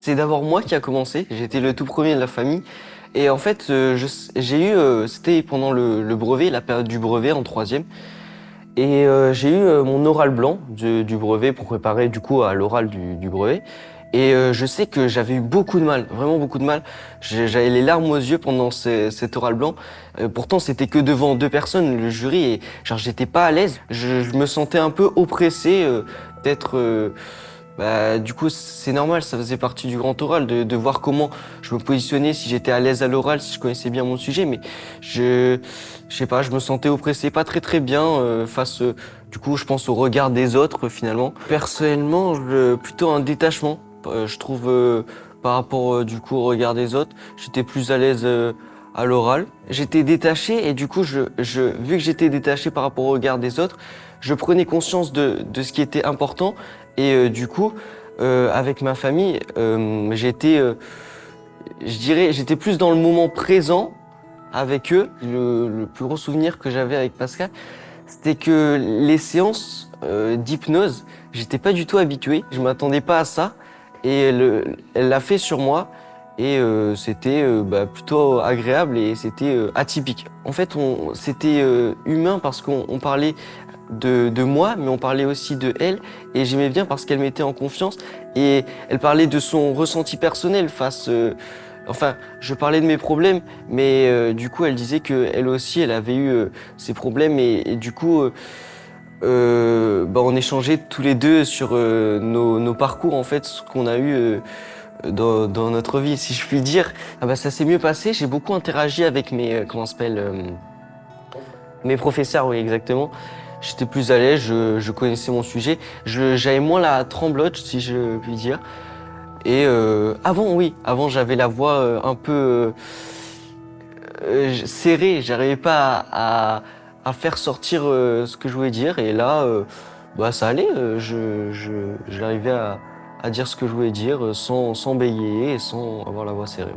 C'est d'abord moi qui a commencé, j'étais le tout premier de la famille et en fait, j'ai eu, c'était pendant le brevet, la période du brevet en troisième et j'ai eu, mon oral blanc du brevet pour préparer du coup à l'oral du brevet et je sais que j'avais eu beaucoup de mal, vraiment beaucoup de mal. J'avais les larmes aux yeux pendant cet oral blanc. Pourtant c'était que devant 2 personnes, le jury et genre j'étais pas à l'aise. Je me sentais un peu oppressé, peut-être, bah, du coup, c'est normal, ça faisait partie du grand oral de voir comment je me positionnais, si j'étais à l'aise à l'oral, si je connaissais bien mon sujet, mais je, je sais pas, je me sentais oppressé, pas très bien face, du coup, je pense au regard des autres finalement. Personnellement, plutôt un détachement, je trouve, par rapport du coup au regard des autres, j'étais plus à l'aise à l'oral. J'étais détaché et du coup, vu que j'étais détaché par rapport au regard des autres, je prenais conscience de ce qui était important et du coup, avec ma famille, je dirais, j'étais plus dans le moment présent avec eux. Le plus gros souvenir que j'avais avec Pascal, c'était que les séances d'hypnose, j'étais pas du tout habitué, je m'attendais pas à ça et elle l'a fait sur moi et c'était bah, plutôt agréable et c'était atypique. En fait, c'était humain parce qu'on parlait de moi, mais on parlait aussi de elle, et j'aimais bien parce qu'elle mettait en confiance, et elle parlait de son ressenti personnel enfin, je parlais de mes problèmes, mais du coup, elle disait que elle aussi, elle avait eu ses problèmes, et du coup, bah, on échangeait tous les deux sur nos parcours, en fait, ce qu'on a eu dans notre vie, si je puis dire. Ah bah, ça s'est mieux passé, j'ai beaucoup interagi avec comment ça s'appelle, mes professeurs, oui, exactement. J'étais plus à l'aise, je connaissais mon sujet. J'avais moins la tremblote, si je puis dire. Et avant, oui, avant j'avais la voix un peu serrée. J'arrivais pas à faire sortir ce que je voulais dire. Et là, bah ça allait. J'arrivais à dire ce que je voulais dire sans bégayer et sans avoir la voix serrée.